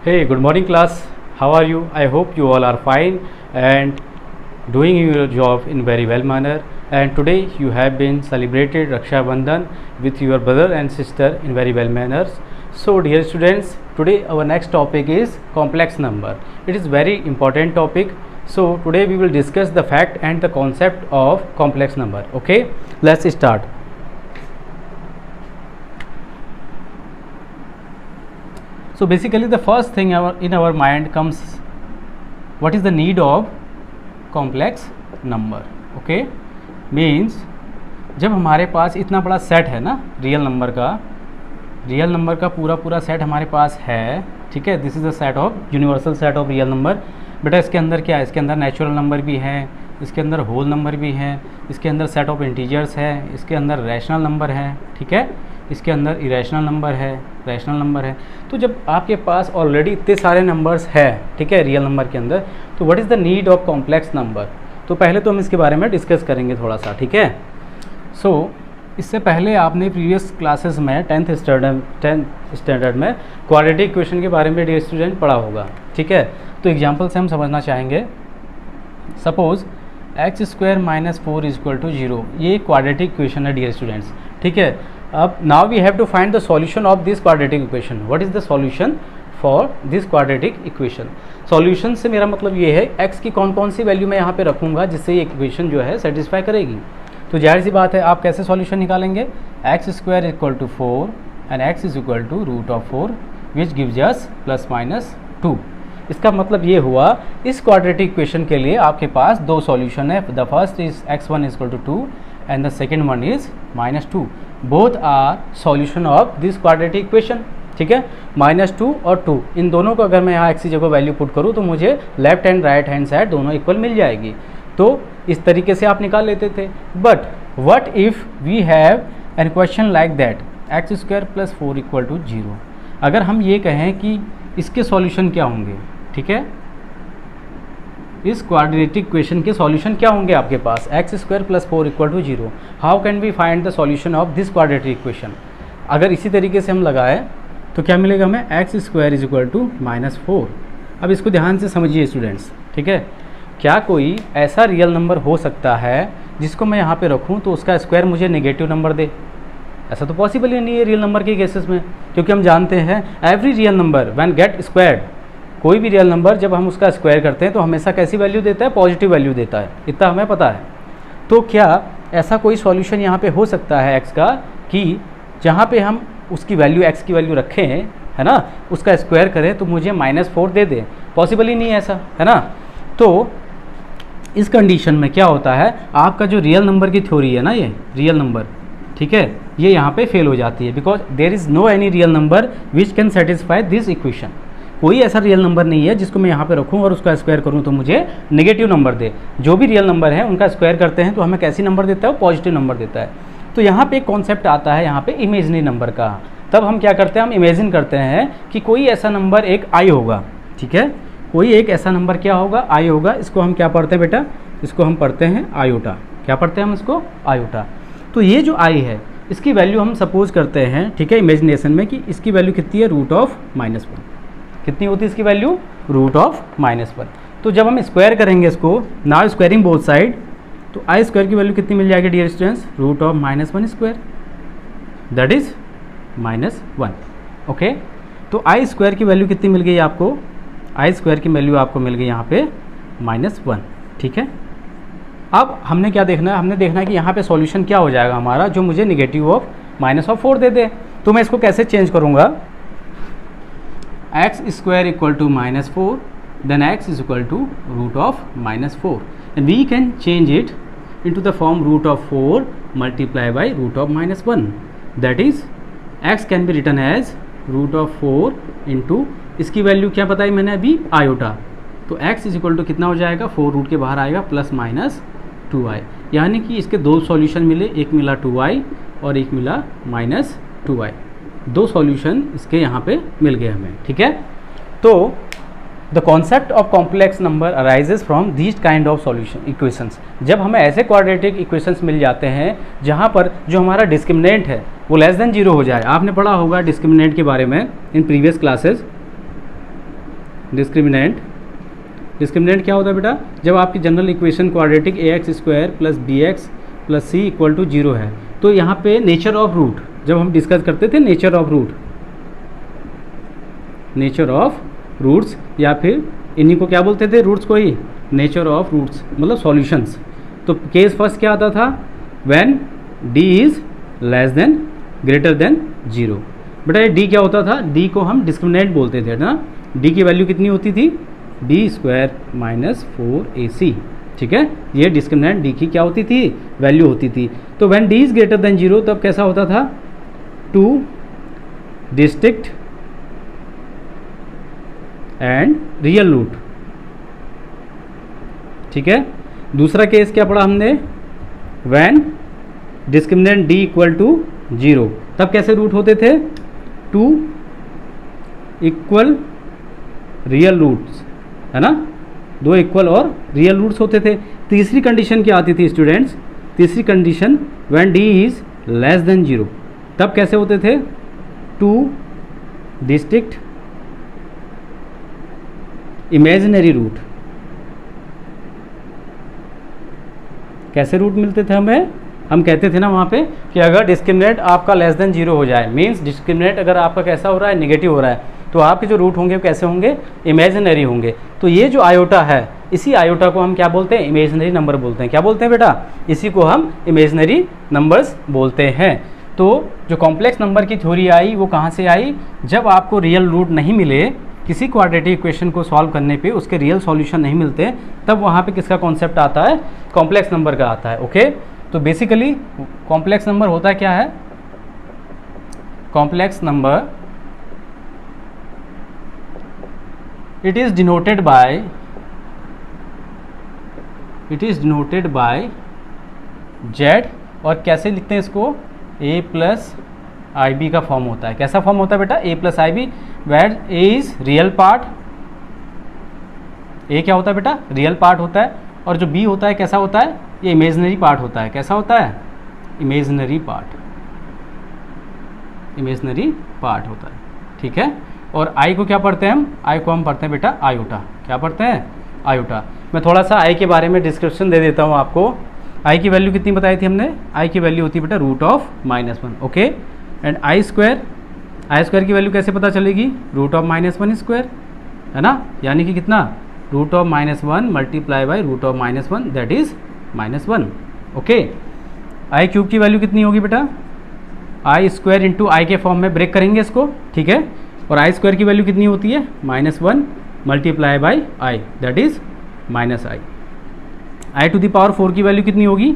Hey, good morning class. How are you? I hope you all are fine and doing your job in very well manner. And today you have been celebrated Raksha Bandhan with your brother and sister in very well manners. So dear students, today our next topic is complex number. It is very important topic. So today we will discuss the fact and the concept of complex number. Okay, let's start. So basically the first thing in our mind comes, what is the need of complex number? Okay, means जब हमारे पास इतना बड़ा set है ना real number का पूरा set हमारे पास है, ठीक है, this is the set of universal set of real number. बेटा इसके अंदर क्या है, इसके अंदर नेचुरल नंबर भी है, इसके अंदर होल नंबर भी है, इसके अंदर सेट ऑफ इंटीजर्स है, इसके अंदर रैशनल नंबर है, ठीक है, इसके अंदर इरेशनल नंबर है, रैशनल नंबर है। तो जब आपके पास ऑलरेडी इतने सारे नंबर्स है, ठीक है, रियल नंबर के अंदर, तो what is the need of complex number? तो पहले तो हम इसके बारे में डिस्कस करेंगे थोड़ा सा, ठीक है। सो इससे पहले आपने प्रीवियस क्लासेस में टेंथ स्टैंडर्ड में क्वाड्रेटिक इक्वेशन के बारे में डियर स्टूडेंट पढ़ा होगा, ठीक है। तो एग्जाम्पल से हम समझना चाहेंगे। Suppose x square minus 4 equal to 0, ये क्वाड्रेटिक इक्वेशन है डियर स्टूडेंट्स, ठीक है। अब now we have to find the solution of this quadratic equation. What is the solution for this quadratic equation? Solution से मेरा मतलब ये है एक्स की कौन कौन सी वैल्यू मैं यहाँ पे रखूँगा जिससे ये इक्वेशन जो है सेटिस्फाई करेगी। तो जाहिर सी बात है, आप कैसे सॉल्यूशन निकालेंगे? X square equal to 4 and x is equal to root of 4 which gives us plus minus 2। इसका मतलब ये हुआ, इस क्वाड्रेटिक इक्वेशन के लिए आपके पास दो सॉल्यूशन है। The first is x1 equal to 2 and the second one is -2। Both are solution of this quadratic equation, ठीक है। -2 और 2, इन दोनों को अगर मैं यहाँ x की जगह वैल्यू पुट करूँ तो मुझे left and right hand side दोनों इक्वल मिल जाएगी। तो इस तरीके से आप निकाल लेते थे। But what if we have an question like that x square plus 4 equal to 0। अगर हम ये कहें कि इसके सॉल्यूशन क्या होंगे, ठीक है, इस क्वाड्रेटिक इक्वेशन के सॉल्यूशन क्या होंगे आपके पास? X square plus 4 equal to 0। How can we find the solution of this quadratic equation? अगर इसी तरीके से हम लगाएं तो क्या मिलेगा हमें? X square is equal to -4। अब इसको ध्यान से समझिए स्टूडेंट्स, ठीक है। क्या कोई ऐसा रियल नंबर हो सकता है जिसको मैं यहाँ पे रखूँ तो उसका स्क्वायर मुझे नेगेटिव नंबर दे? ऐसा तो पॉसिबल ही नहीं है रियल नंबर के केसेस में, क्योंकि हम जानते हैं every real number when get squared, कोई भी रियल नंबर जब हम उसका स्क्वायर करते हैं तो हमेशा कैसी वैल्यू देता है? पॉजिटिव वैल्यू देता है, इतना हमें पता है। तो क्या ऐसा कोई सॉल्यूशन यहाँ पे हो सकता है एक्स का कि जहाँ पे हम उसकी वैल्यू एक्स की वैल्यू रखें, है ना, उसका स्क्वायर करें तो मुझे -4 दे दे? पॉसिबल ही नहीं है ऐसा, है ना। तो इस कंडीशन में क्या होता है, आपका जो रियल नंबर की थ्योरी है ना, ये रियल नंबर, ठीक है, ये यहाँ पे फेल हो जाती है। Because there is no any real number which can satisfy this equation. कोई ऐसा रियल नंबर नहीं है जिसको मैं यहाँ पे रखूँ और उसका स्क्वायर करूँ तो मुझे नेगेटिव नंबर दे। जो भी रियल नंबर है उनका स्क्वायर करते हैं तो हमें कैसी नंबर देता है? वो पॉजिटिव नंबर देता है। तो यहाँ पे एक कॉन्सेप्ट आता है यहाँ पे इमेजनरी नंबर का। तब हम क्या करते हैं, हम इमेजिन करते हैं कि कोई ऐसा नंबर एक आई होगा, ठीक है, कोई एक ऐसा नंबर क्या होगा? आई होगा। इसको हम क्या पढ़ते हैं बेटा? इसको हम पढ़ते हैं आयोटा। क्या पढ़ते हैं हम इसको? आयोटा। तो ये जो आई है इसकी वैल्यू हम सपोज करते हैं, ठीक है, इमेजिनेशन में, कि इसकी वैल्यू कितनी है? Root of -1। कितनी होती है इसकी वैल्यू? Root of -1। तो जब हम स्क्वायर करेंगे इसको, नाउ स्क्वायरिंग बोथ साइड, तो आई स्क्वायर की वैल्यू कितनी मिल जाएगी dear students? Root of -1 square, that is -1। Okay, तो आई स्क्वायर की वैल्यू कितनी मिल गई आपको? आई स्क्वायर की वैल्यू आपको मिल गई यहाँ पे -1, ठीक है। अब हमने क्या देखना है? हमने देखना है कि यहाँ पे सॉल्यूशन क्या हो जाएगा हमारा, जो मुझे नेगेटिव ऑफ -4 दे दे। तो मैं इसको कैसे चेंज करूँगा? X square equal to -4, then x is equal to root of -4 and we can change it into the form root of 4 multiply by root of -1, that is x can be written as root of 4 into, इसकी वैल्यू क्या बताई मैंने अभी? Iota. तो x is equal to कितना हो जाएगा? 4 रूट के बाहर आएगा +-2i, यानी कि इसके दो सॉल्यूशन मिले, एक मिला 2i और एक मिला -2i। दो सॉल्यूशन इसके यहाँ पे मिल गए हमें, ठीक है। तो the concept of complex number arises from these kind of solution equations. जब हमें ऐसे क्वाड्रेटिक इक्वेशंस मिल जाते हैं जहाँ पर जो हमारा डिस्क्रिमिनेंट है वो लेस देन 0 हो जाए। आपने पढ़ा होगा डिस्क्रिमिनेंट के बारे में इन प्रीवियस क्लासेस। डिस्क्रिमिनेंट क्या होता है बेटा, जब आपकी general equation quadratic ax² plus bx plus c equal to 0 है, तो यहाँ पे नेचर ऑफ रूट जब हम डिस्कस करते थे, नेचर ऑफ रूट्स या फिर इन्हीं को क्या बोलते थे, रूट्स को ही नेचर ऑफ रूट्स मतलब सॉल्यूशंस। तो केस फर्स्ट क्या आता था, when d is less than greater than 0। बेटा ये d क्या होता था, d को हम डिस्क्रिमिनेंट बोलते थे ना, d की वैल्यू कितनी होती थी, d² माइनस 4ac। ठीक है, ये डिस्क्रिमिनेंट d की क्या होती थी, वैल्यू होती थी। तो when d is greater than 0 तब कैसा होता था, 2 डिस्टिंक्ट एंड रियल रूट। ठीक है, दूसरा केस क्या पढ़ा हमने, when discriminant d equal to 0 तब कैसे रूट होते थे, 2 इक्वल रियल रूट्स, है ना, 2 इक्वल और रियल रूट्स होते थे। तीसरी कंडीशन क्या आती थी स्टूडेंट्स, तीसरी condition when d is less than 0 तब कैसे होते थे, 2 डिस्टिंक्ट इमेजिनरी रूट। कैसे रूट मिलते थे हमें, हम कहते थे ना वहाँ पे कि अगर डिस्क्रिमिनेंट आपका लेस देन 0 हो जाए, मींस डिस्क्रिमिनेंट अगर आपका कैसा हो रहा है, नेगेटिव हो रहा है, तो आपके जो रूट होंगे वो कैसे होंगे, इमेजिनरी होंगे। तो ये जो आयोटा है, इसी आयोटा को हम क्या बोलते हैं, इमेजिनरी नंबर बोलते हैं। क्या बोलते हैं बेटा, इसी को हम इमेजिनरी नंबर्स बोलते हैं। तो जो कॉम्प्लेक्स नंबर की थ्योरी आई वो कहाँ से आई, जब आपको रियल रूट नहीं मिले, किसी क्वाड्रेटिक इक्वेशन को सॉल्व करने पे उसके रियल सॉल्यूशन नहीं मिलते, तब वहाँ पे किसका कॉन्सेप्ट आता है, कॉम्प्लेक्स नंबर का आता है। ओके, तो बेसिकली कॉम्प्लेक्स नंबर होता क्या है, complex number it is denoted by z, और कैसे लिखते हैं इसको, a प्लस आई बी का फॉर्म होता है। कैसा फॉर्म होता है बेटा, a plus i b, where a is real part, a क्या होता है बेटा, रियल पार्ट होता है, और जो b होता है कैसा होता है, ये इमेजिनरी पार्ट होता है। कैसा होता है, इमेजिनरी पार्ट होता है। ठीक है, और i को क्या पढ़ते हैं हम, i को हम पढ़ते हैं बेटा आयोटा। क्या पढ़ते हैं, आयोटा। मैं थोड़ा सा i के बारे में डिस्क्रिप्शन दे देता हूँ आपको। i की वैल्यू कितनी बताई थी हमने, i की वैल्यू होती है बेटा √(-1). ओके, एंड i स्क्वायर की वैल्यू कैसे पता चलेगी, √(-1², है ना, यानी कि कितना, √(-1) multiply by √(-1), that is -1। Okay, i cube की वैल्यू कितनी होगी बेटा, i² इंटू आई के फॉर्म में ब्रेक करेंगे इसको। ठीक है, और i स्क्वायर की वैल्यू कितनी होती है, -1 multiply by i, that is -i। i⁴ की वैल्यू कितनी होगी,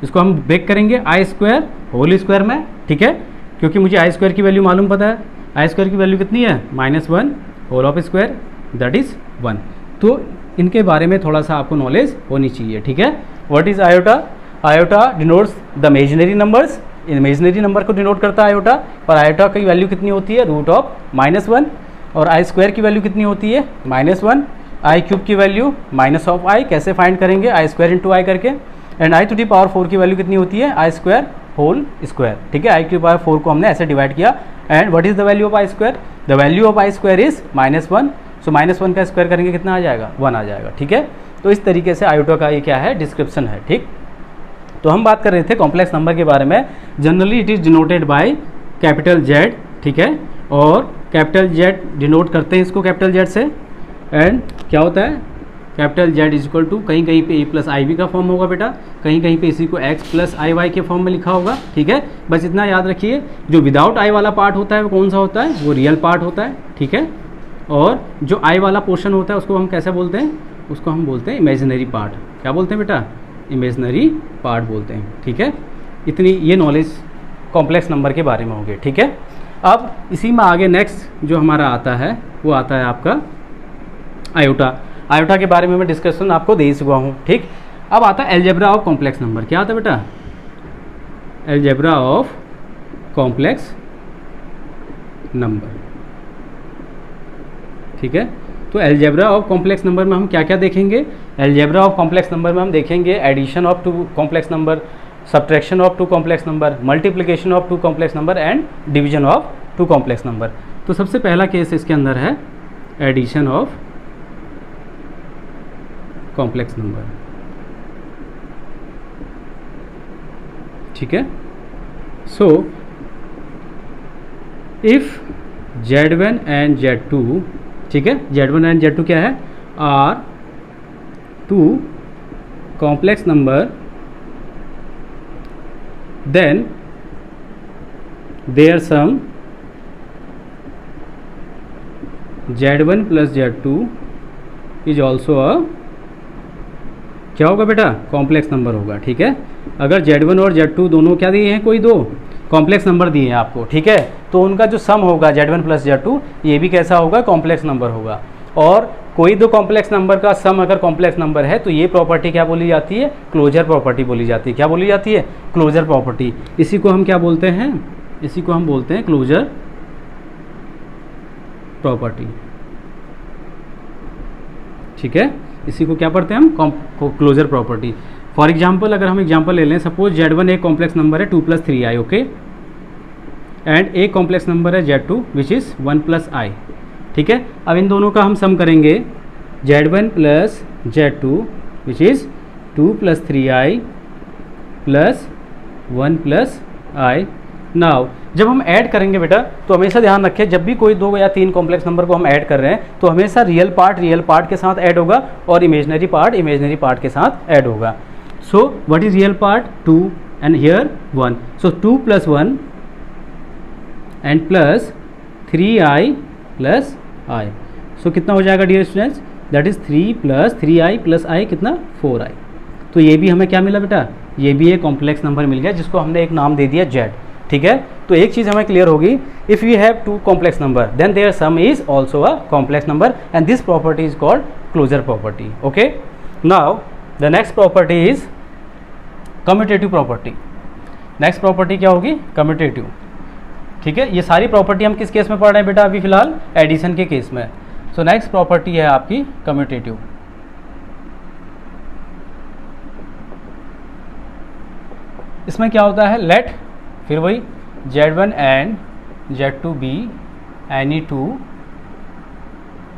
इसको हम ब्रेक करेंगे i² होल स्क्वायर में। ठीक है, क्योंकि मुझे i² की वैल्यू मालूम पता है, i² की वैल्यू कितनी है, -1 whole of square, that is 1। तो इनके बारे में थोड़ा सा आपको नॉलेज होनी चाहिए। ठीक है, what is iota, iota denotes the imaginary numbers, imaginary number को डिनोट करता है आयोटा, और आयोटा की वैल्यू कितनी होती है, √(-1), और i² की वैल्यू कितनी होती है, -1, i क्यूब की वैल्यू -i, कैसे फाइंड करेंगे, i² इंटू आई करके, एंड i⁴ की वैल्यू कितनी होती है, i² होल स्क्वायर। ठीक है, i⁴ को हमने ऐसे डिवाइड किया, and what is the value of i², the value of i² is -1, सो -1 का स्क्वायर करेंगे कितना आ जाएगा, 1 आ जाएगा। ठीक है, तो इस तरीके से आयोटा का ये क्या है, डिस्क्रिप्शन है। ठीक, तो हम बात कर रहे थे कॉम्प्लेक्स नंबर के बारे में। Generally it is denoted by capital Z। ठीक है, और कैपिटल Z डिनोट करते हैं इसको कैपिटल Z से, एंड क्या होता है, capital Z is equal to, कहीं कहीं पे a प्लस आई बी का फॉर्म होगा बेटा, कहीं कहीं पे इसी को x प्लस आई वाई के फॉर्म में लिखा होगा। ठीक है, बस इतना याद रखिए, जो विदाउट i वाला पार्ट होता है वो कौन सा होता है, वो रियल पार्ट होता है। ठीक है, और जो i वाला पोर्शन होता है उसको हम कैसे बोलते हैं, उसको हम बोलते हैं इमेजिनरी पार्ट। क्या बोलते हैं बेटा, इमेजिनरी पार्ट बोलते हैं। ठीक है, इतनी ये नॉलेज कॉम्प्लेक्स नंबर के बारे में होगी। ठीक है, अब इसी में आगे नेक्स्ट जो हमारा आता है वो आता है आपका आयोटा। आयोटा के बारे में मैं डिस्कशन आपको दे ही चुका हूँ। ठीक, अब आता है अलजेब्रा ऑफ कॉम्प्लेक्स नंबर। क्या आता है बेटा, अलजेब्रा ऑफ कॉम्प्लेक्स नंबर। ठीक है, तो अलजेब्रा ऑफ कॉम्प्लेक्स नंबर में हम क्या क्या देखेंगे, अलजेब्रा ऑफ कॉम्प्लेक्स नंबर में हम देखेंगे addition of 2 complex number, subtraction of 2 complex number, multiplication of 2 complex number, and division of 2 complex number. तो सबसे पहला केस इसके अंदर है एडिशन ऑफ कॉम्प्लेक्स नंबर। ठीक है, so if Z1 and Z2, ठीक है, Z1 एंड Z2 क्या है, are two complex number, then their sum Z1 plus Z2 is also a, क्या होगा बेटा, कॉम्प्लेक्स नंबर होगा। ठीक है, अगर Z1 और Z2 दोनों क्या दिए हैं, कोई दो कॉम्प्लेक्स नंबर दिए हैं आपको, ठीक है, तो उनका जो सम होगा Z1 प्लस Z2 ये भी कैसा होगा, कॉम्प्लेक्स नंबर होगा। और कोई दो कॉम्प्लेक्स नंबर का सम अगर कॉम्प्लेक्स नंबर है तो ये प्रॉपर्टी क्या बोली जाती है, क्लोजर प्रॉपर्टी बोली जाती है। क्या बोली जाती है, क्लोजर प्रॉपर्टी। इसी को हम क्या बोलते हैं, इसी को हम बोलते हैं क्लोजर प्रॉपर्टी। ठीक है, इसी को क्या पढ़ते हैं हम, क्लोजर प्रॉपर्टी। फॉर एग्जाम्पल अगर हम एग्जाम्पल ले लें, सपोज Z1 एक कॉम्प्लेक्स नंबर है 2 + 3i, ओके, एंड एक कॉम्प्लेक्स नंबर है Z2 विच इज़ 1 + i। ठीक है, अब इन दोनों का हम सम करेंगे, Z1 plus Z2 which is 2 + 3i plus 1 + i। Now जब हम ऐड करेंगे बेटा, तो हमेशा ध्यान रखें, जब भी कोई 2 या 3 कॉम्प्लेक्स नंबर को हम ऐड कर रहे हैं तो हमेशा रियल पार्ट के साथ ऐड होगा और इमेजनरी पार्ट के साथ ऐड होगा। So what is real part, 2 and here 1, so 2 + 1 and plus 3i plus i। So कितना हो जाएगा dear students, that is 3 + 3i plus i कितना, 4i। तो ये भी हमें क्या मिला बेटा, ये भी एक कॉम्प्लेक्स नंबर मिल गया जिसको हमने एक नाम दे दिया Z। ठीक है, तो एक चीज़ हमें क्लियर होगी, if we have 2 complex number then their sum is also a complex number and this property is called closure property. Okay, now the next property is commutative property. Next property क्या होगी, commutative. ठीक है, ये सारी property हम किस case में पढ़ रहे हैं बेटा, अभी फिलहाल एडिशन के केस में। सो नेक्स्ट प्रॉपर्टी है आपकी कम्यूटेटिव। इसमें क्या होता है, लेट, फिर वही Z1 and Z2 be any 2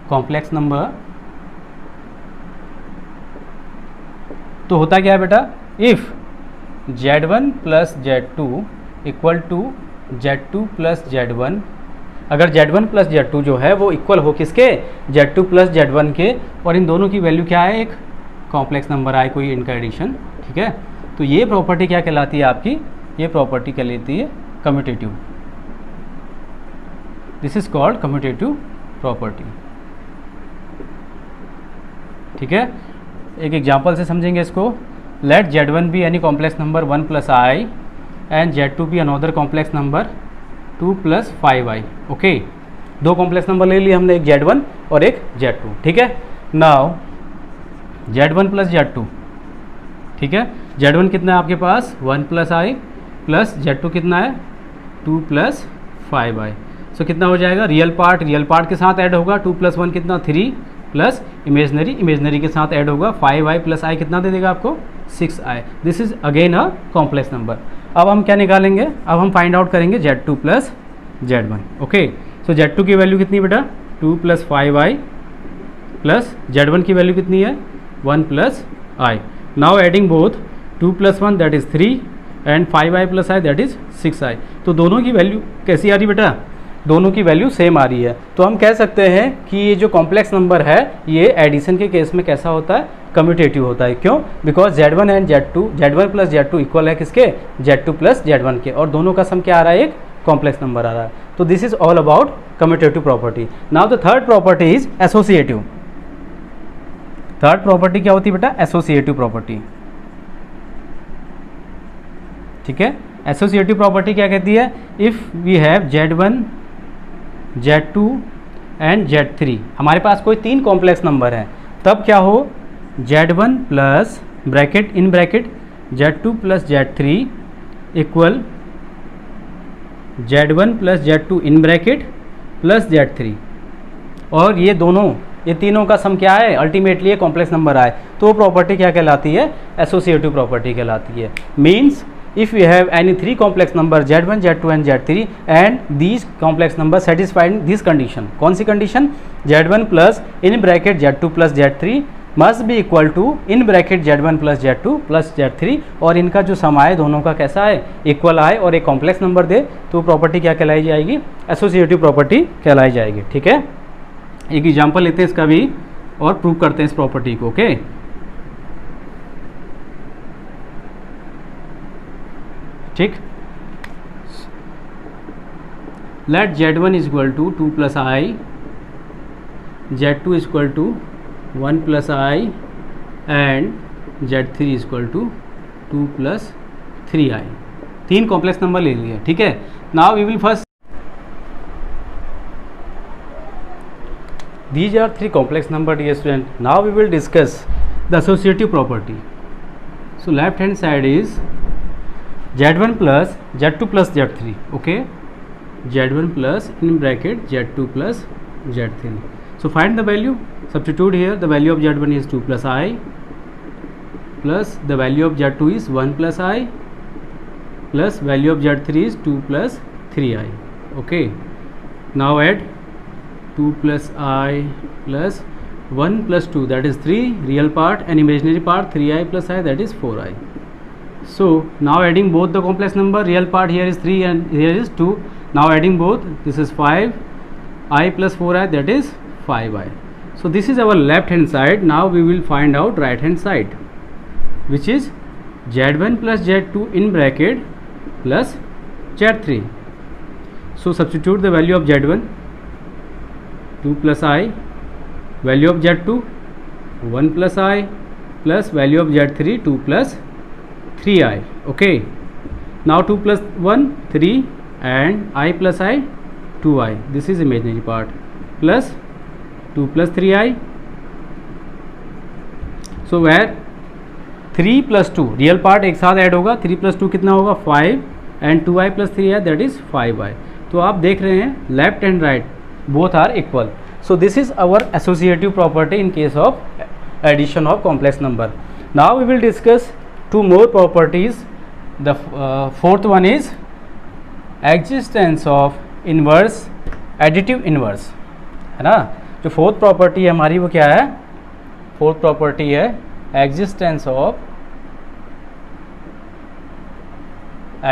complex number. तो होता क्या है बेटा, if Z1 plus Z2 equal to Z2 plus Z1, अगर Z1 प्लस Z2 जो है वो इक्वल हो किसके, Z2 प्लस Z1 के, और इन दोनों की वैल्यू क्या है, एक कॉम्प्लेक्स नंबर आए कोई इनका एडिशन। ठीक है, तो ये प्रॉपर्टी क्या कहलाती है आपकी, ये प्रॉपर्टी कहलाती है commutative. This is called commutative property. ठीक है, एक एग्जांपल से समझेंगे इसको। Let Z1 be any complex number 1 + i and Z2 be another complex number 2 + 5i। Okay, दो कॉम्प्लेक्स नंबर ले लिए हमने, एक Z1 और एक Z2। ठीक है, नाउ Z1 प्लस Z2, ठीक है, Z1 कितना है आपके पास, 1 + i प्लस Z2 कितना है, 2 + 5i। सो कितना हो जाएगा, रियल पार्ट के साथ ऐड होगा, 2 + 1 कितना, 3 प्लस इमेजनरी के साथ ऐड होगा, 5i प्लस i कितना दे देगा आपको, 6i। This is again a complex number. अब हम क्या निकालेंगे, अब हम फाइंड आउट करेंगे Z2 प्लस Z1। ओके, सो Z2 की वैल्यू कितनी बेटा, 2 + 5i प्लस Z1 की वैल्यू कितनी है, 1 + i। Now adding both, 2 + 1 that is 3 and 5i plus i that is 6i। तो दोनों की वैल्यू कैसी आ रही बेटा, दोनों की वैल्यू सेम आ रही है। तो हम कह सकते हैं कि ये जो कॉम्प्लेक्स नंबर है ये एडिशन के केस में कैसा होता है, कम्यूटेटिव होता है। क्यों, because Z1 and Z1 plus Z2 equal है किसके, Z2 प्लस Z1 के, और दोनों का सम क्या आ रहा है, एक कॉम्प्लेक्स नंबर आ रहा है। तो this is all about commutative property. Now the third property is associative. Third property क्या होती है बेटा, एसोसिएटिव प्रॉपर्टी। ठीक है, एसोसिएटिव प्रॉपर्टी क्या कहती है, if we have Z1 Z2 and Z3, हमारे पास कोई 3 कॉम्प्लेक्स नंबर हैं, तब क्या हो, Z1 plus bracket in bracket Z2 plus Z3 equal Z1 plus Z2 in bracket plus Z3, और ये तीनों का सम क्या है, अल्टीमेटली ये कॉम्प्लेक्स नंबर आए, तो वो प्रॉपर्टी क्या कहलाती है, एसोसिएटिव प्रॉपर्टी कहलाती है। Means if we have any 3 complex number Z1, Z2 and Z3 and these complex number satisfied this condition, कौन सी condition, Z1 plus in bracket Z2 plus Z3 must be equal to in bracket Z1 plus Z2 plus Z3, और इनका जो सम आए दोनों का कैसा है, इक्वल आए और एक कॉम्प्लेक्स नंबर दे, तो प्रॉपर्टी क्या कहलाई जाएगी, एसोसिएटिव प्रॉपर्टी कहलाई जाएगी। ठीक है, एक एग्जांपल लेते हैं इसका भी और प्रूव करते हैं इस प्रॉपर्टी को। ओके, ठीक, let Z1 is equal to 2 plus i, Z2 is equal to 1 plus i and Z3 is equal to 2 plus 3i। तीन कॉम्प्लेक्स नंबर ले लिए। ठीक है, now we will first, these are three complex number dear student. Now we will discuss the associative property. So left hand side is Z1 plus Z2 plus Z3. Okay, Z1 plus in bracket Z2 plus Z3. So find the value, substitute here. The value of Z1 is 2 plus I plus the value of Z2 is 1 plus I plus value of Z3 is 2 plus 3I. Okay, now add 2 plus I plus 1 plus 2, that is 3 real part, and imaginary part 3I plus I, that is 4I. So now adding both the complex number, real part here is 3 and here is 2. Now adding both, this is 5I plus 4I, that is 5I. So this is our left hand side. Now we will find out right hand side, which is Z1 plus Z2 in bracket plus Z3. So substitute the value of Z1 2 plus I, value of Z2 1 plus I plus value of Z3 2 plus 3I. Okay, now 2 plus 1 3 and I plus I 2I, this is imaginary part, plus 2 plus 3I. So where 3 plus 2 real part एक साथ add होगा, 3 plus 2 कितना होगा 5 and 2I plus 3I, that is 5I. तो आप देख रहे हैं left and right both are equal. So this is our associative property in case of addition of complex number. Now we will discuss two more properties. The fourth one is existence of inverse, additive inverse, है ना। जो fourth property है हमारी वो क्या है, fourth property है existence of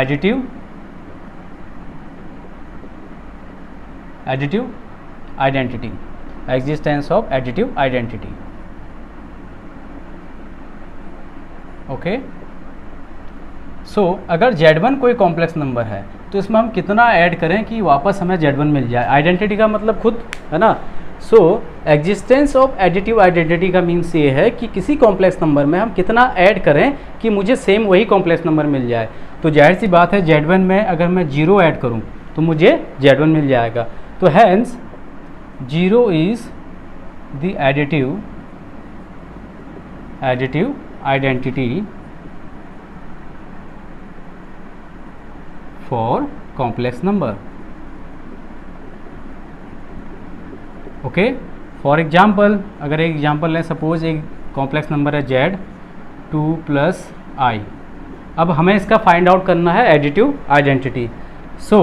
additive identity, existence of additive identity. Okay, so अगर Z1 कोई कॉम्प्लेक्स नंबर है तो इसमें हम कितना ऐड करें कि वापस हमें Z1 मिल जाए। आइडेंटिटी का मतलब खुद है ना। सो एग्जिस्टेंस ऑफ एडिटिव आइडेंटिटी का मीन्स ये है कि किसी कॉम्प्लेक्स नंबर में हम कितना ऐड करें कि मुझे सेम वही कॉम्प्लेक्स नंबर मिल जाए। तो जाहिर सी बात है Z1 में अगर मैं 0 ऐड करूं तो मुझे Z1 मिल जाएगा। तो hence 0 is the additive identity for complex number. Okay, for example अगर एक एग्जाम्पल लें, सपोज एक कॉम्प्लेक्स नंबर है Z2 प्लस I। अब हमें इसका फाइंड आउट करना है additive identity. So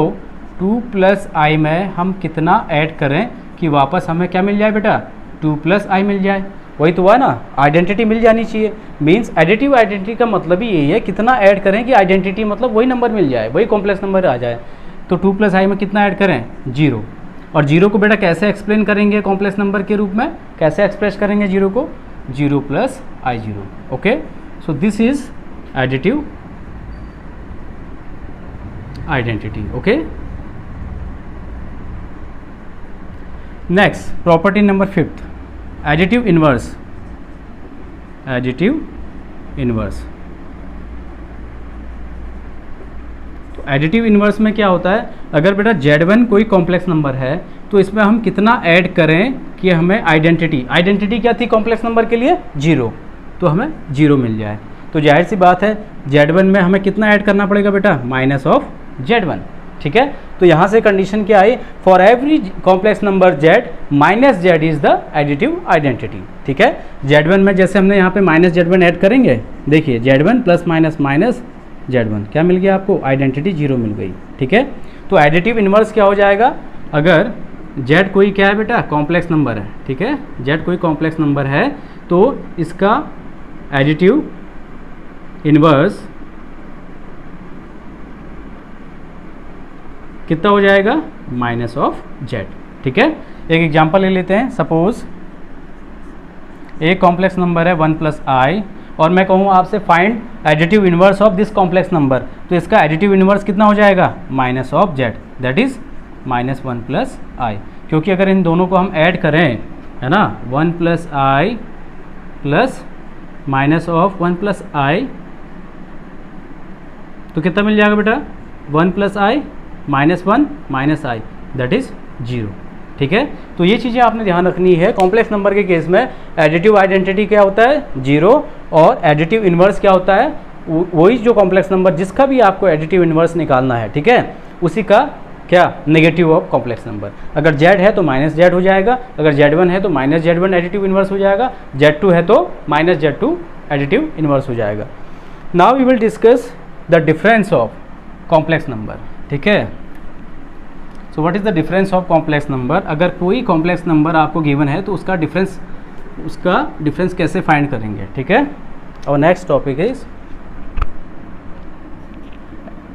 2 plus I में हम कितना ऐड करें कि वापस हमें क्या मिल जाए बेटा, 2 प्लस I मिल जाए। वही तो हुआ ना, आइडेंटिटी मिल जानी चाहिए। मीन्स एडिटिव आइडेंटिटी का मतलब ही यही है, कितना ऐड करें कि आइडेंटिटी मतलब वही नंबर मिल जाए, वही कॉम्प्लेक्स नंबर आ जाए। तो 2 प्लस I में कितना ऐड करें, 0। और 0 को बेटा कैसे एक्सप्लेन करेंगे कॉम्प्लेक्स नंबर के रूप में, कैसे एक्सप्रेस करेंगे 0 को, 0 plus I0। Okay, so this is additive identity. Okay, next property number 5th, additive inverse. Additive inverse, तो एडिटिव इनवर्स में क्या होता है, अगर बेटा Z1 कोई कॉम्प्लेक्स नंबर है तो इसमें हम कितना ऐड करें कि हमें आइडेंटिटी क्या थी कॉम्प्लेक्स नंबर के लिए, 0, तो हमें 0 मिल जाए। तो जाहिर सी बात है Z1 में हमें कितना ऐड करना पड़ेगा बेटा, माइनस ऑफ Z1। ठीक है, तो यहाँ से कंडीशन क्या आई, for every complex number Z minus Z is the additive identity. ठीक है, Z1 में जैसे हमने यहाँ पे माइनस Z1 ऐड करेंगे, देखिए Z1 plus minus minus Z1 क्या मिल गया आपको, आइडेंटिटी 0 मिल गई। ठीक है, तो एडिटिव इनवर्स क्या हो जाएगा, अगर जेड कोई क्या है बेटा, कॉम्प्लेक्स नंबर है, ठीक है, जेड कोई कॉम्प्लेक्स नंबर है, तो इसका एडिटिव इनवर्स कितना हो जाएगा, माइनस ऑफ जेड, ठीक है। एक एग्जांपल ले लेते हैं, सपोज एक कॉम्प्लेक्स नंबर है 1 प्लस आई, और मैं कहूँ आपसे find additive inverse of this complex number, तो इसका एडिटिव इनवर्स कितना हो जाएगा, minus of Z, that is minus 1 plus i, क्योंकि अगर इन दोनों को हम ऐड करें, है ना, 1 plus i plus minus of 1 plus i, तो कितना मिल जाएगा बेटा, 1 plus i minus 1 minus i, that is 0, ठीक है। तो ये चीज़ें आपने ध्यान रखनी है। कॉम्प्लेक्स नंबर के केस में एडिटिव आइडेंटिटी क्या होता है, 0, और एडिटिव इनवर्स क्या होता है, वही जो कॉम्प्लेक्स नंबर जिसका भी आपको एडिटिव इनवर्स निकालना है, ठीक है, उसी का क्या, नेगेटिव ऑफ कॉम्प्लेक्स नंबर। अगर जेड है तो माइनस जेड हो जाएगा, अगर जेड1 है तो माइनस जेड1 एडिटिव इनवर्स हो जाएगा, जेड2 है तो माइनस जेड2 एडिटिव इनवर्स हो जाएगा। Now we will discuss the difference of complex number, ठीक है। So what is the difference of complex number. अगर कोई कॉम्प्लेक्स नंबर आपको गिवन है तो उसका डिफरेंस कैसे फाइंड करेंगे, ठीक है। और नेक्स्ट टॉपिक इज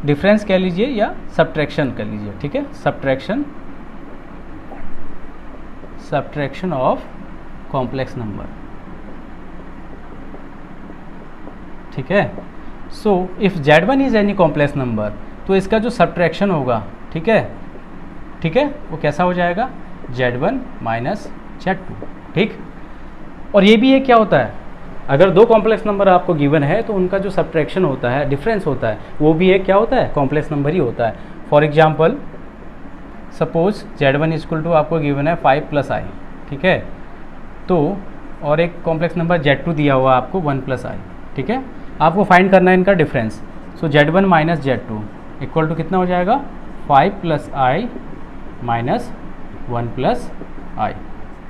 डिफरेंस कह लीजिए या सब्ट्रैक्शन कह लीजिए, ठीक है, सब्ट्रैक्शन ऑफ कॉम्प्लेक्स नंबर, ठीक है। So if Z1 is any complex number, तो इसका जो सब्ट्रैक्शन होगा, ठीक है, वो कैसा हो जाएगा, Z1 माइनस Z2, ठीक। और ये भी एक क्या होता है, अगर दो कॉम्प्लेक्स नंबर आपको गिवन है तो उनका जो सब्ट्रैक्शन होता है, डिफरेंस होता है, वो भी एक क्या होता है, कॉम्प्लेक्स नंबर ही होता है। For example suppose Z1 equal to आपको गिवन है 5 प्लस आई, ठीक है, तो और एक कॉम्प्लेक्स नंबर Z2 दिया हुआ आपको 1 प्लस आई, ठीक है। आपको फाइंड करना है इनका difference. So Z1 minus Z2 equal to कितना हो जाएगा, 5 plus i minus 1 plus i,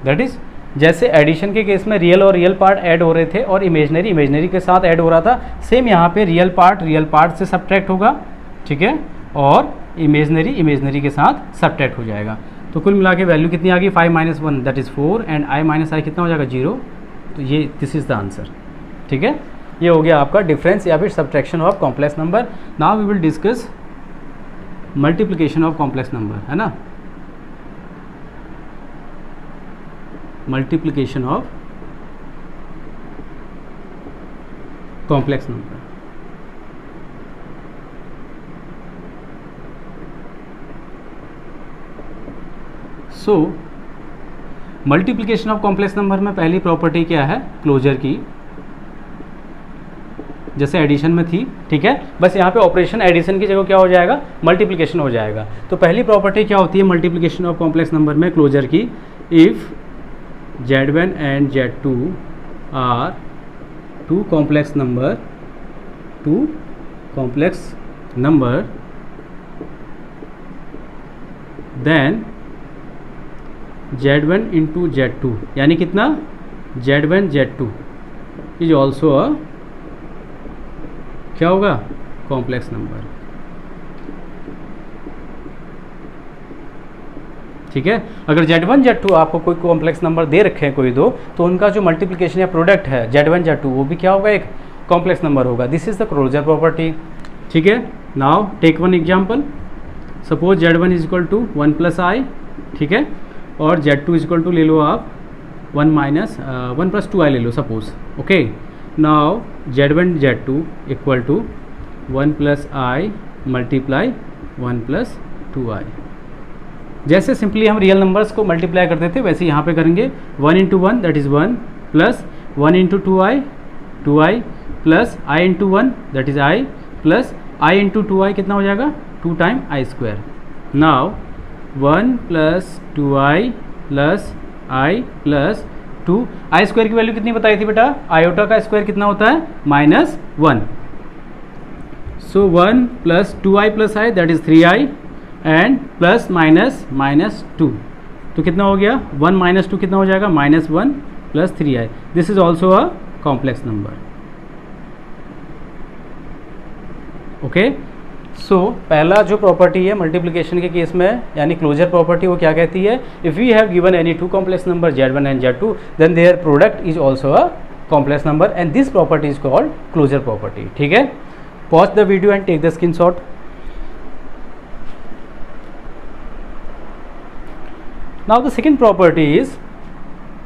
that is, जैसे एडिशन के केस में रियल और रियल पार्ट ऐड हो रहे थे और इमेजनरी के साथ ऐड हो रहा था, सेम यहाँ पे रियल पार्ट से सब्ट्रैक्ट होगा, ठीक है, और इमेजनरी के साथ सब्ट्रैक्ट हो जाएगा। तो कुल मिला के वैल्यू कितनी आ गई, 5 minus 1 that is 4, and i minus i कितना हो जाएगा, 0। तो ये दिस इज़ द आंसर, ठीक है। ये हो गया आपका डिफरेंस या फिर subtraction of complex number. Now we will discuss multiplication of complex number, है ना, multiplication of complex number. So multiplication of complex number में पहली प्रॉपर्टी क्या है, क्लोजर की, जैसे एडिशन में थी, ठीक है, बस यहाँ पे ऑपरेशन एडिशन की जगह क्या हो जाएगा, मल्टीप्लिकेशन हो जाएगा। तो पहली प्रॉपर्टी क्या होती है मल्टीप्लिकेशन ऑफ कॉम्प्लेक्स नंबर में, क्लोजर की, if Z1 and Z2 are two complex number, then Z1 into Z2 यानी कितना, Z1 Z2 is also a क्या होगा, कॉम्प्लेक्स नंबर, ठीक है। अगर Z1 Z2 आपको कोई कॉम्प्लेक्स नंबर दे रखे हैं कोई दो, तो उनका जो मल्टीप्लिकेशन या प्रोडक्ट है Z1 Z2 वो भी क्या होगा, एक कॉम्प्लेक्स नंबर होगा। This is the closure property, ठीक है। Now take one example, suppose Z1 is equal to 1 plus i, ठीक है, और Z2 इज इक्वल टू ले लो आप 1 प्लस 2 आई ले लो suppose, okay. Now Z1 Z2 equal to 1 plus i multiply 1 plus 2 i. जैसे सिंपली हम रियल नंबर्स को मल्टीप्लाई करते थे वैसे यहाँ पे करेंगे, 1 into 1 that is 1 plus 1 into 2 I plus I into 1 that is I plus I into 2 आई कितना हो जाएगा, 2 time I square. Now 1 plus 2 I plus i plus 2 I square की वैल्यू कितनी बताई थी बेटा, आयोटा का स्क्वायर कितना होता है, -1। सो 1 plus 2 I plus i that is 3 I and plus minus 2, तो कितना हो गया, 1 माइनस 2 कितना हो जाएगा, -1 plus 3 I. This is also a complex number, okay. पहला जो प्रॉपर्टी है मल्टीप्लिकेशन के केस में यानी क्लोजर प्रॉपर्टी, वो क्या कहती है, if we have given any two complex number Z1 and Z2 then their product is also a complex number and this property is called closure property. ठीक है, pause the video and take the screenshot. Now the second property is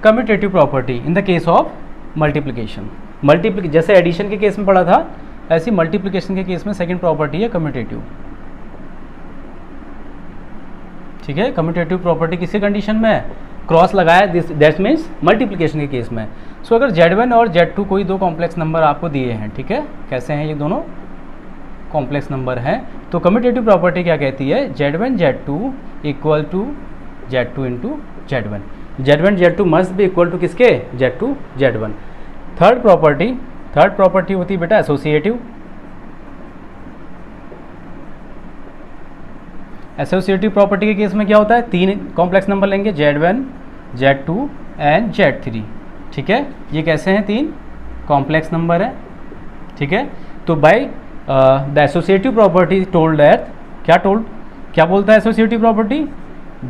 commutative property in the case of multiplication. जैसे addition के case में पढ़ा था, ऐसी multiplication के case में सेकंड प्रॉपर्टी है कम्यूटेटिव। ठीक है, कम्यूटेटिव प्रॉपर्टी किसी कंडीशन में क्रॉस लगाया, दैट मीन्स मल्टीप्लिकेशन के केस में। सो अगर Z1 और Z2 कोई दो कॉम्प्लेक्स नंबर आपको दिए हैं, ठीक है, कैसे हैं ये दोनों कॉम्प्लेक्स नंबर हैं, तो कम्यूटेटिव प्रॉपर्टी क्या कहती है, Z1 Z2 equal to Z2 into Z1। Z1 Z2 must भी इक्वल टू किसके, Z2 Z1। थर्ड प्रॉपर्टी होती है बेटा एसोसिएटिव। एसोसिएटिव प्रॉपर्टी के केस में क्या होता है, तीन कॉम्प्लेक्स नंबर लेंगे Z1 Z2 एंड Z3। ठीक है, ये कैसे हैं, तीन कॉम्प्लेक्स नंबर है। ठीक है, तो by the associative property told that, क्या बोलता है associative property,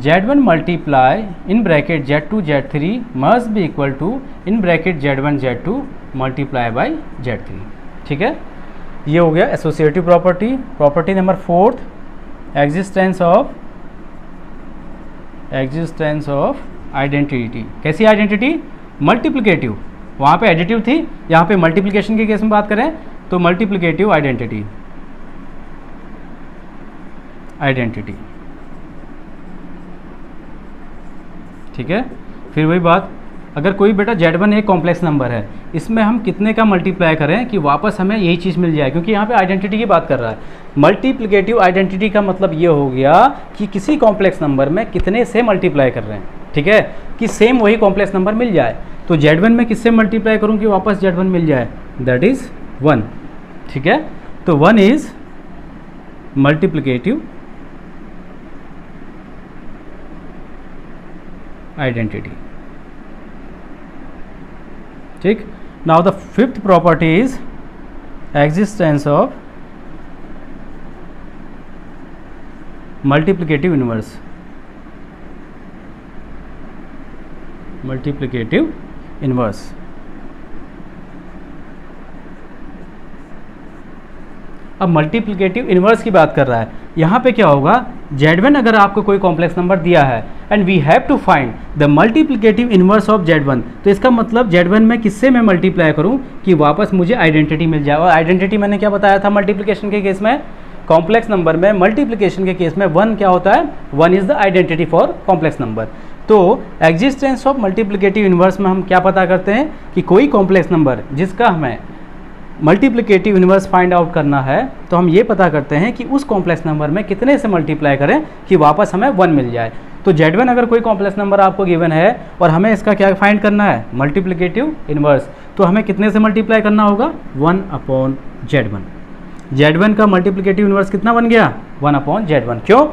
Z1 multiply in bracket Z2 Z3 must be equal to in bracket Z1 Z2 multiply by Z3। ठीक है, ये हो गया associative property. Property number fourth, existence of identity. कैसी identity, multiplicative. वहाँ पे एडिटिव थी, यहाँ पे मल्टीप्लिकेशन के केस में बात करें तो मल्टीप्लिकेटिव आइडेंटिटी। ठीक है, फिर वही बात, अगर कोई बेटा Z1 एक कॉम्प्लेक्स नंबर है, इसमें हम कितने का मल्टीप्लाई करें कि वापस हमें यही चीज़ मिल जाए, क्योंकि यहाँ पे आइडेंटिटी की बात कर रहा है। मल्टीप्लिकेटिव आइडेंटिटी का मतलब ये हो गया कि किसी कॉम्प्लेक्स नंबर में कितने से मल्टीप्लाई कर रहे हैं। ठीक है, कि सेम वही कॉम्प्लेक्स नंबर मिल जाए। तो Z1 में किससे मल्टीप्लाई करूँ कि वापस Z1 मिल जाए, दैट इज़ 1। ठीक है, तो 1 इज़ मल्टीप्लिकेटिव आइडेंटिटी। ठीक, now the fifth property is existence of multiplicative inverse. अब मल्टीप्लिकेटिव इनवर्स की बात कर रहा है। यहाँ पे क्या होगा, Z1 अगर आपको कोई कॉम्प्लेक्स नंबर दिया है and we have to find the multiplicative inverse of Z1, तो इसका मतलब Z1 में किससे मैं मल्टीप्लाई करूँ कि वापस मुझे आइडेंटिटी मिल जाए। और आइडेंटिटी मैंने क्या बताया था मल्टीप्लिकेशन के केस में, कॉम्प्लेक्स नंबर में मल्टीप्लिकेशन के केस में 1 क्या होता है, 1 is the identity for complex number. तो एग्जिस्टेंस ऑफ मल्टीप्लिकेटिव इनवर्स में हम क्या पता करते हैं कि कोई कॉम्प्लेक्स नंबर जिसका हमें मल्टीप्लिकेटिव इनवर्स फाइंड आउट करना है, तो हम ये पता करते हैं कि उस कॉम्प्लेक्स नंबर में कितने से मल्टीप्लाई करें कि वापस हमें 1 मिल जाए। तो Z1 अगर कोई कॉम्प्लेक्स नंबर आपको गिवन है और हमें इसका क्या फाइंड करना है, मल्टीप्लिकेटिव इनवर्स, तो हमें कितने से मल्टीप्लाई करना होगा, 1/Z1। Z1 का मल्टीप्लिकेटिव इनवर्स कितना बन गया, 1/Z1। क्यों,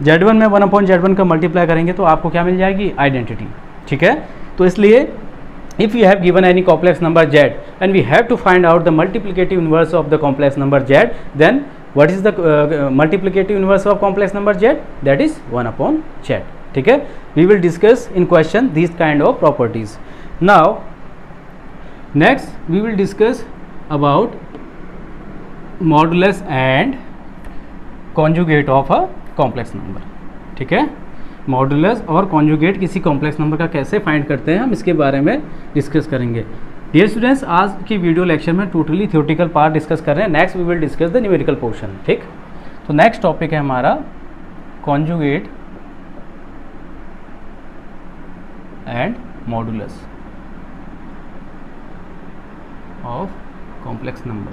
Z1 में 1/Z1 का मल्टीप्लाई करेंगे तो आपको क्या मिल जाएगी, आइडेंटिटी। ठीक है, तो इसलिए if you have given any complex number Z and we have to find out the multiplicative inverse of the complex number Z, then what is the multiplicative inverse of complex number Z, that is 1/Z। ठीक है, we will discuss in question these kind of properties. Now next we will discuss about modulus and conjugate of a complex number। ठीक है, modulus और conjugate किसी complex number का कैसे find करते हैं, हम इसके बारे में डिस्कस करेंगे। डियर स्टूडेंट्स, आज की वीडियो लेक्चर में टोटली थ्योरेटिकल पार्ट डिस्कस कर रहे हैं। Next we will discuss the numerical portion. ठीक, तो नेक्स्ट टॉपिक है हमारा conjugate and modulus of complex number.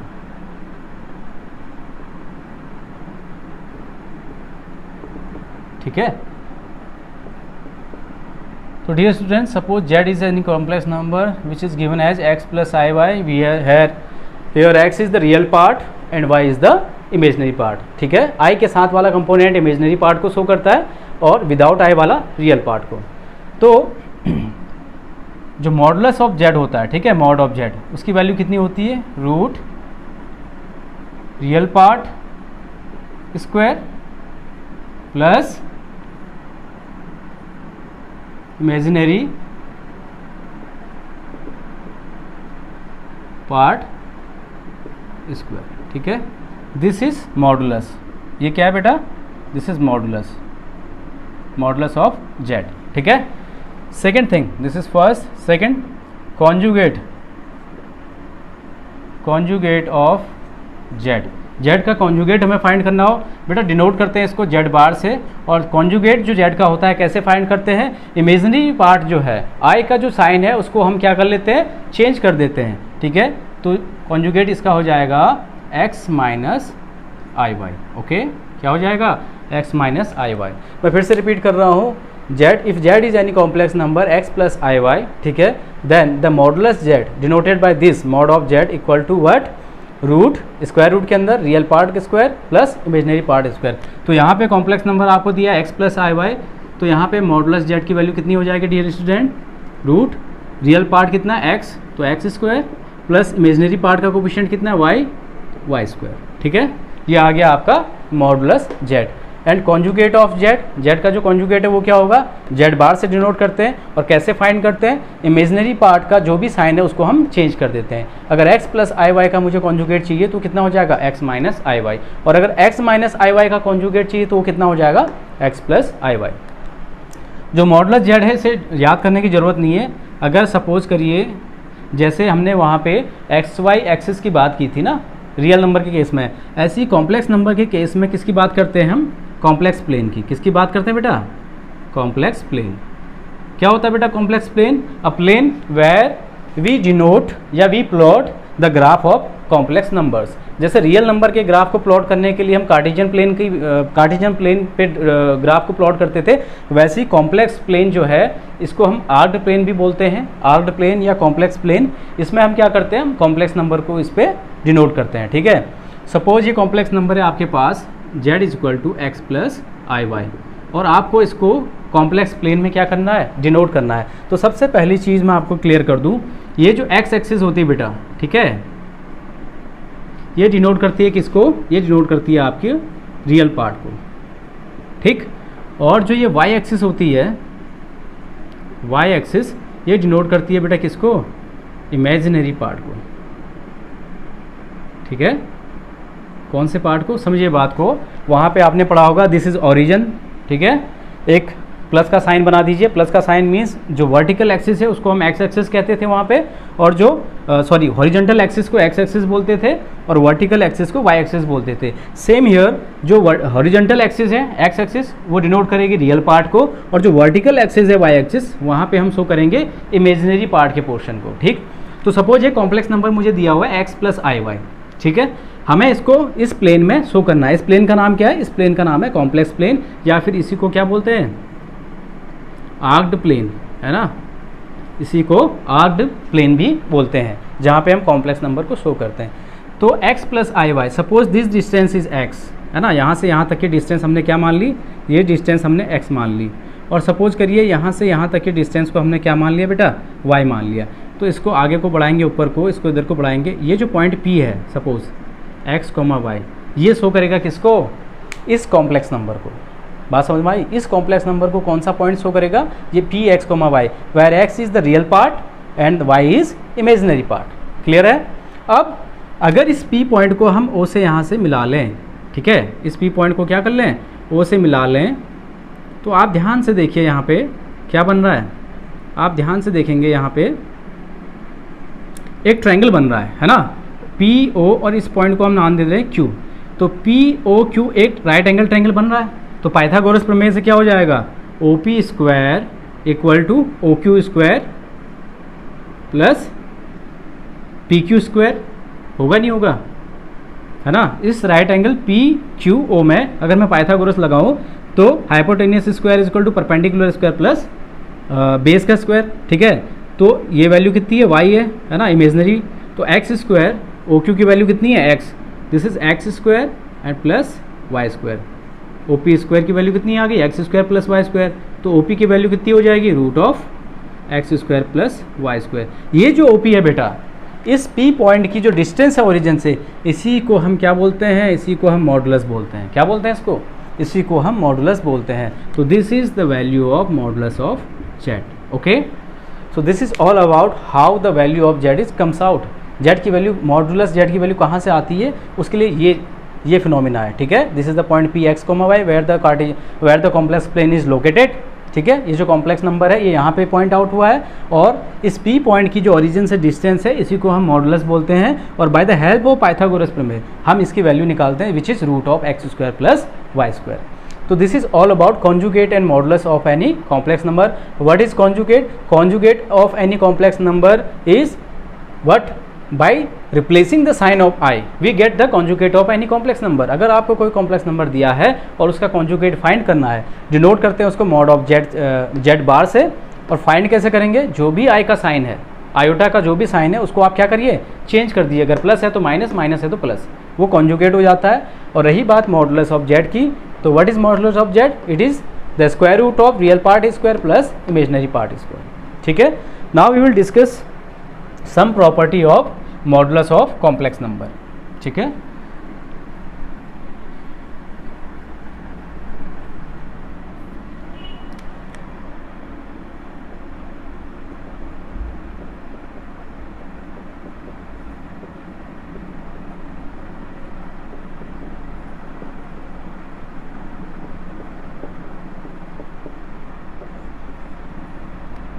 ठीक है, so dear students, suppose Z is any complex number which is given as x plus iy, we here x is the real part and y is the imaginary part। ठीक है, i के साथ वाला component imaginary part को show करता है और without i वाला रियल पार्ट को। तो जो मॉडुलस ऑफ Z होता है, ठीक है, मॉड ऑफ Z, उसकी वैल्यू कितनी होती है, root real part square plus imaginary part square, ठीक है। दिस इज मॉडुलस, ये क्या है बेटा, this is modulus, modulus of Z, ठीक है। Second thing, this is first. Second, conjugate of Z. Z का कॉन्जुगेट हमें फाइंड करना हो बेटा, डिनोट करते हैं इसको जेड बार से। और कॉन्जुगेट जो जेड का होता है कैसे फाइंड करते हैं, इमेजिनरी पार्ट जो है आई का जो साइन है उसको हम क्या कर लेते हैं, चेंज कर देते हैं, ठीक है। तो कॉन्जुगेट इसका हो जाएगा x माइनस आई वाई, ओके, क्या हो जाएगा, x माइनस आई वाई। मैं फिर से रिपीट कर रहा हूँ, Z, if Z is any complex number x plus i y, ठीक है, then the modulus Z denoted by this mod of Z equal to what, root, square root के अंदर रियल पार्ट के square plus imaginary part square. तो यहाँ पे complex number आपको दिया x प्लस आई वाई, तो यहाँ पे मॉडुलस जेड की वैल्यू कितनी हो जाएगी dear student, root real part कितना x, तो x square plus imaginary part का कोफिशिएंट कितना है वाई स्क्वायर, ठीक है। ये आ गया आपका modulus Z. And conjugate of Z, Z का जो कॉन्जुगेट है वो क्या होगा, जेड बार से डिनोट करते हैं। और कैसे फाइंड करते हैं, इमेजिनरी पार्ट का जो भी साइन है उसको हम चेंज कर देते हैं। अगर x प्लस आई वाई का मुझे कॉन्जुगेट चाहिए तो कितना हो जाएगा, x माइनस आई वाई। और अगर x माइनस आई वाई का कॉन्जुगेट चाहिए तो वो कितना हो जाएगा, x प्लस आई वाई। जो मॉडुलस जेड है इसे याद करने की ज़रूरत नहीं है। अगर सपोज करिए जैसे हमने वहाँ पे एक्स वाई एक्सिस की बात की थी ना रियल नंबर के केस में, ऐसी कॉम्प्लेक्स नंबर के केस में किसकी बात करते हैं हम, कॉम्प्लेक्स प्लेन की। किसकी बात करते हैं बेटा, कॉम्प्लेक्स प्लेन। क्या होता है बेटा complex plane, a plane where we denote या we plot the graph of complex numbers. जैसे रियल नंबर के ग्राफ को प्लॉट करने के लिए हम कार्टेशियन प्लेन पे ग्राफ को प्लॉट करते थे, वैसे ही कॉम्प्लेक्स प्लेन जो है इसको हम आर्क्ड प्लेन भी बोलते हैं, आर्क्ड प्लेन या कॉम्प्लेक्स प्लेन। इसमें हम क्या करते हैं, हम कॉम्प्लेक्स नंबर को इस पर डिनोट करते हैं, ठीक है। सपोज ये कॉम्प्लेक्स नंबर है आपके पास z is equal to x plus i y, और आपको इसको कॉम्प्लेक्स प्लेन में क्या करना है, डिनोट करना है। तो सबसे पहली चीज़ मैं आपको क्लियर कर दूं, ये जो एक्स एक्सिस होती है बेटा, ठीक है, ये डिनोट करती है किसको, ये डिनोट करती है आपके रियल पार्ट को, ठीक। और जो ये वाई एक्सिस होती है, वाई एक्सिस, ये डिनोट करती है बेटा किसको, इमेजिनरी पार्ट को, ठीक है। कौन से पार्ट को, समझिए बात को, वहाँ पे आपने पढ़ा होगा दिस इज ओरिजिन, ठीक है। एक प्लस का साइन बना दीजिए, प्लस का साइन मीन्स जो वर्टिकल एक्सिस है उसको हम एक्स एक्सिस कहते थे वहाँ पे, और जो हॉरिजॉन्टल एक्सिस को एक्स एक्सिस बोलते थे और वर्टिकल एक्सिस को वाई एक्सिस बोलते थे। सेम हियर, जो हॉरिजॉन्टल एक्सिस है एक्स एक्सिस वो डिनोट करेगी रियल पार्ट को, और जो वर्टिकल एक्सिस है वाई एक्सिस वहाँ पे हम शो करेंगे इमेजिनरी पार्ट के पोर्शन को, ठीक। तो सपोज ये कॉम्प्लेक्स नंबर मुझे दिया हुआ है एक्स प्लस आई वाई, ठीक है। हमें इसको इस प्लेन में शो करना है। इस प्लेन का नाम क्या है, इस प्लेन का नाम है कॉम्प्लेक्स प्लेन, या फिर इसी को क्या बोलते हैं, आर्क्ड प्लेन, है ना। इसी को आर्क्ड प्लेन भी बोलते हैं, जहाँ पे हम कॉम्प्लेक्स नंबर को शो करते हैं। तो x plus i y, suppose this distance is x, है ना, यहाँ से यहाँ तक की डिस्टेंस हमने क्या मान ली, ये डिस्टेंस हमने x मान ली। और सपोज करिए यहाँ से यहाँ तक की डिस्टेंस को हमने क्या मान लिया बेटा, y मान लिया। तो इसको आगे को बढ़ाएंगे, ऊपर को, इसको इधर को बढ़ाएंगे। ये जो पॉइंट P है, सपोज x, y, ये शो करेगा किसको, इस कॉम्प्लेक्स नंबर को। बात समझ में आई, इस कॉम्प्लेक्स नंबर को कौन सा पॉइंट शो करेगा, ये P x, y, where x is the real part and y is imaginary part. Clear है। अब अगर इस P पॉइंट को हम O से यहाँ से मिला लें, ठीक है, इस P पॉइंट को क्या कर लें, O से मिला लें, तो आप ध्यान से देखिए यहाँ पे क्या बन रहा है। आप ध्यान से देखेंगे यहाँ पे एक ट्रायंगल बन रहा है ना, पी ओ, और इस पॉइंट को हम नाम दे रहे हैं क्यू। तो पी ओ क्यू एक राइट एंगल ट्रायंगल बन रहा है। तो पाइथागोरस प्रमेय से क्या हो जाएगा, O P square equal to O Q square plus P Q square, होगा नहीं होगा, है ना। इस right angle P Q O में अगर मैं पाइथागोरस लगाऊं तो hypotenuse square equal to perpendicular square plus base का स्क्वायर, ठीक है। तो ये वैल्यू कितनी है, वाई है ना, इमेजनरी। तो एक्स स्क्वायर, ओ क्यू की वैल्यू कितनी है, x, this is x square and plus y square. O P square की वैल्यू कितनी आ गई, x square plus y square. तो ओ पी की वैल्यू कितनी हो जाएगी, root of x square plus y square. ये जो ओ पी है बेटा, इस P पॉइंट की जो डिस्टेंस है ओरिजिन से, इसी को हम क्या बोलते हैं, इसी को हम मॉडुलस बोलते हैं। क्या बोलते हैं इसको, इसी को हम मॉडुलस बोलते हैं। तो this is the value of modulus of z। Okay, so this is all about how the value of z is comes out. z की वैल्यू, मॉडुलस z की वैल्यू कहाँ से आती है, उसके लिए ये फिनोमिना है। ठीक है, this is the point P x comma y where the complex plane is located. ठीक है, ये जो कॉम्प्लेक्स नंबर है ये यहाँ पे पॉइंट आउट हुआ है, और इस पी पॉइंट की जो ओरिजिन से डिस्टेंस है इसी को हम मॉडुलस बोलते हैं, और by the help of Pythagoras प्रमेय हम इसकी वैल्यू निकालते हैं, which is root of x square plus y square. तो this is all about conjugate and modulus of any complex number. What is conjugate, conjugate of any complex number is what, by replacing the sign of i we get the conjugate of any complex number. अगर आपको कोई complex number दिया है और उसका conjugate find करना है, denote करते हैं उसको मॉड ऑफ जेड बार से, और फाइंड कैसे करेंगे, जो भी आई का साइन है, आयोटा का जो भी साइन है उसको आप क्या करिए, चेंज कर दिए। अगर प्लस है तो माइनस, माइनस है तो प्लस, वो कॉन्जुगेट हो जाता है। और रही बात मॉडुलस ऑफ जेड की, तो what is modulus of Z, it is the square root of real part square plus imaginary part square. ठीक है, now we will discuss some property of modulus of complex number. ठीक है,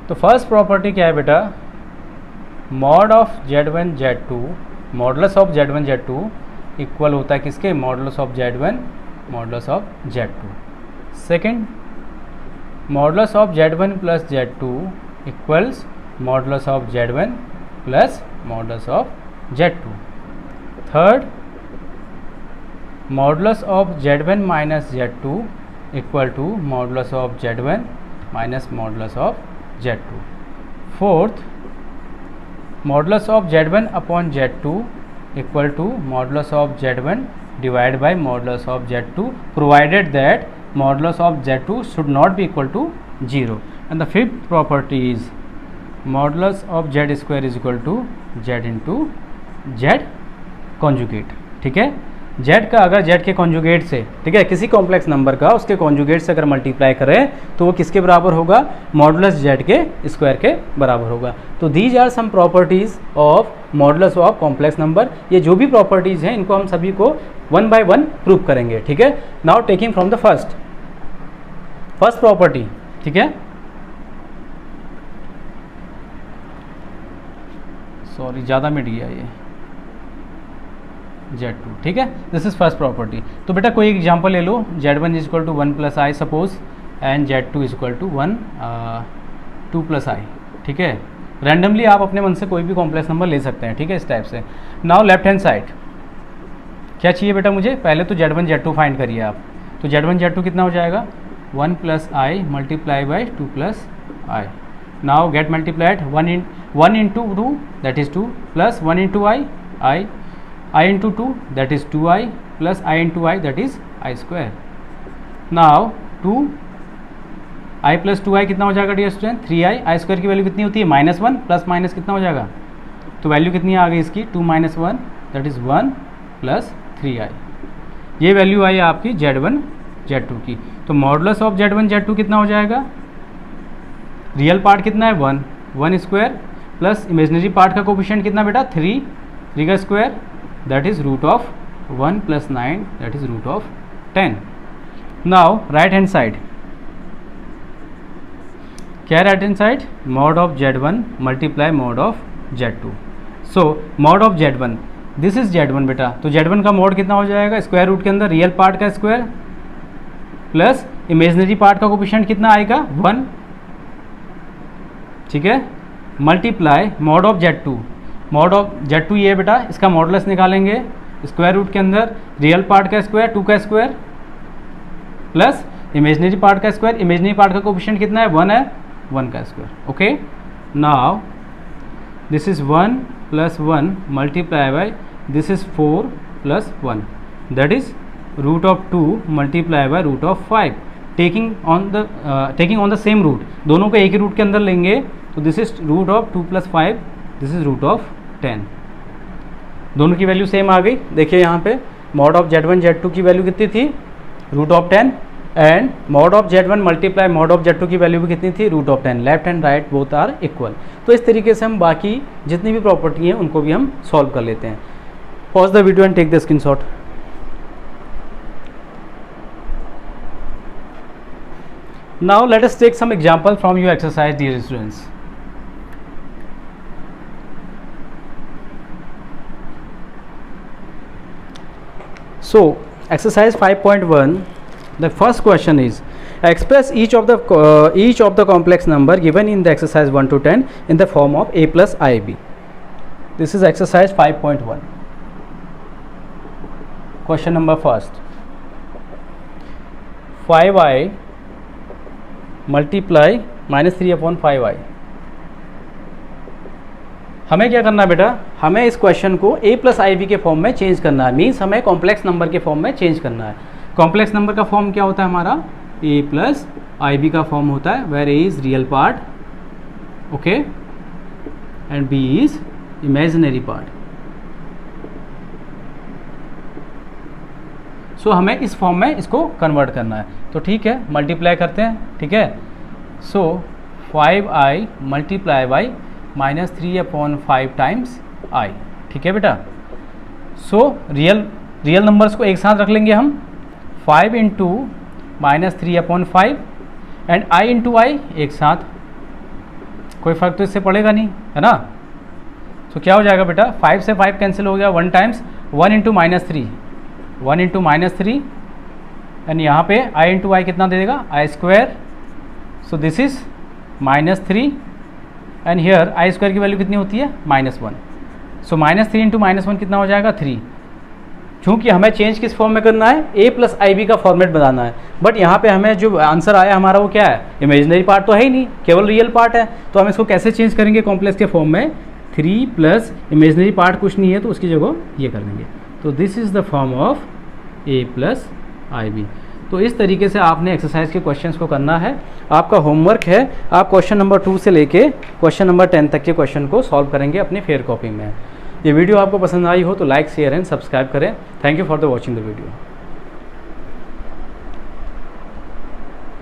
तो first property क्या है बेटा, mod of z1 z2, modulus of z1 z2 equal होता है किसके, modulus of z1 modulus of z2। Second, modulus of z1 plus z2 equals modulus of z1 plus modulus of z2। Third, modulus of z1 minus z2 equal to modulus of z1 minus modulus of z2। Fourth, modulus of z1 upon z2 equal to modulus of z1 divide by modulus of z2 provided that modulus of z2 should not be equal to 0। And the fifth property is modulus of z square is equal to z into z conjugate. ठीक है, z का अगर z के conjugate से, ठीक है, किसी complex number का उसके कॉन्जुगेट से अगर मल्टीप्लाई करें तो वो किसके बराबर होगा, मॉडुलस z के स्क्वायर के बराबर होगा। तो these are some properties of modulus of complex number. ये जो भी प्रॉपर्टीज हैं इनको हम सभी को वन बाय वन प्रूव करेंगे। ठीक है, now taking from the first property. ठीक है, सॉरी ज़्यादा मिट गया ये z2। ठीक है, दिस इज फर्स्ट प्रॉपर्टी। तो बेटा कोई एग्जांपल ले लो, z1 is equal to 1 plus i suppose, and z2 is equal to 2 plus i. ठीक है, रैंडमली आप अपने मन से कोई भी कॉम्प्लेक्स नंबर ले सकते हैं। ठीक है, इस टाइप से। नाउ लेफ्ट हैंड साइड क्या चाहिए बेटा मुझे, पहले तो z1 z2 फाइंड करिए आप। तो z1 z2 कितना हो जाएगा, 1 plus i multiply by 2 plus I. Now get multiplied, 1 into 2 that is 2 plus 1 into I I into 2 that is 2i plus I into I that is I square. Now 2 I plus 2i कितना हो जाएगा dear student, 3i। I square की value कितनी होती है, -1 plus minus कितना हो जाएगा, तो वैल्यू कितनी आ गई इसकी, 2 minus 1 that is 1 plus 3i। ये वैल्यू आई आपकी z1 z2 की। तो मॉडुलस ऑफ z1 z2 कितना हो जाएगा, रियल पार्ट कितना है 1 स्क्वायर प्लस इमेजिनरी पार्ट का कोफिशिएंट कितना बेटा 3 का square that is root of 1 plus 9 that is root of 10. Now right hand side क्या, right hand side mod of z1 multiply mod of z2. so mod of z1, this is z1 बेटा, तो z1 का mod कितना हो जाएगा, square root के अंदर real part का स्क्वायर प्लस इमेजिनरी पार्ट का कोफिशिएंट कितना आएगा 1। ठीक है, multiply mod of z2, mod of z2 ये बेटा, इसका मॉडुलस निकालेंगे, स्क्वायर रूट के अंदर रियल पार्ट का स्क्वायर 2 का स्क्वायर प्लस इमेजिनरी पार्ट का स्क्वायर, इमेजिनरी पार्ट का कोफिशिएंट कितना है 1 है, 1 का square. Okay, now this is 1 plus 1 multiply by this is 4 plus 1 that is root of 2 multiply by root of 5, taking on the same root, दोनों को एक ही रूट के अंदर लेंगे। तो this is root of 2 plus 5, this is root of 10। दोनों की वैल्यू सेम आ गई। देखिए यहाँ पे मॉड ऑफ Z1 Z2 की वैल्यू कितनी थी, √10, and mod of Z1 multiply mod of Z2 की वैल्यू भी कितनी थी, √10। Left and right both are equal. तो इस तरीके से हम बाकी जितनी भी प्रॉपर्टी हैं उनको भी हम सॉल्व कर लेते हैं। Pause the video and take the screenshot. Now let us take some example from your exercise, dear students. So exercise 5.1, the first question is express each of the complex number given in the exercise 1 to 10 in the form of a plus ib. This is exercise 5.1. Question number first, 5i multiply -3/5i। हमें क्या करना है बेटा, हमें इस question को a plus i B के form में चेंज करना है। मीन्स हमें कॉम्प्लेक्स नंबर के फॉर्म में चेंज करना है। कॉम्प्लेक्स नंबर का फॉर्म क्या होता है हमारा, a प्लस आई बी का फॉर्म होता है where a is real part, okay, and b is imaginary part. So हमें इस फॉर्म में इसको कन्वर्ट करना है। तो ठीक है, मल्टीप्लाई करते हैं, ठीक है। सो 5i multiply by -3/5 times i, ठीक है बेटा। सो रियल नंबर्स को एक साथ रख लेंगे हम, 5 इंटू -3/5 एंड i इंटू आई एक साथ, कोई फ़र्क तो इससे पड़ेगा नहीं, है ना। सो क्या हो जाएगा बेटा, 5 से 5 कैंसिल हो गया, 1 टाइम्स 1 इंटू -3, 1 इंटू -3, एंड यहाँ पे i इंटू आई कितना दे देगा, i square. So this is -3 and here i square की वैल्यू कितनी होती है, -1। सो -3 इंटू -1 कितना हो जाएगा, 3। चूँकि हमें चेंज किस फॉर्म में करना है, a प्लस आई बी का फॉर्मेट बनाना है। बट यहाँ पे हमें जो आंसर आया हमारा वो क्या है, इमेजिनरी पार्ट तो है ही नहीं, केवल रियल पार्ट है। तो हम इसको कैसे चेंज करेंगे कॉम्प्लेक्स के फॉर्म में, 3 प्लस इमेजिनरी पार्ट कुछ नहीं है तो उसकी जगह ये कर देंगे। तो this is the form of a plus i b. तो इस तरीके से आपने एक्सरसाइज के क्वेश्चंस को करना है। आपका होमवर्क है, आप क्वेश्चन नंबर 2 से लेके क्वेश्चन नंबर 10 तक के क्वेश्चन को सॉल्व करेंगे अपनी फेयर कॉपी में। ये वीडियो आपको पसंद आई हो तो लाइक, शेयर एंड सब्सक्राइब करें। Thank you for the watching the video.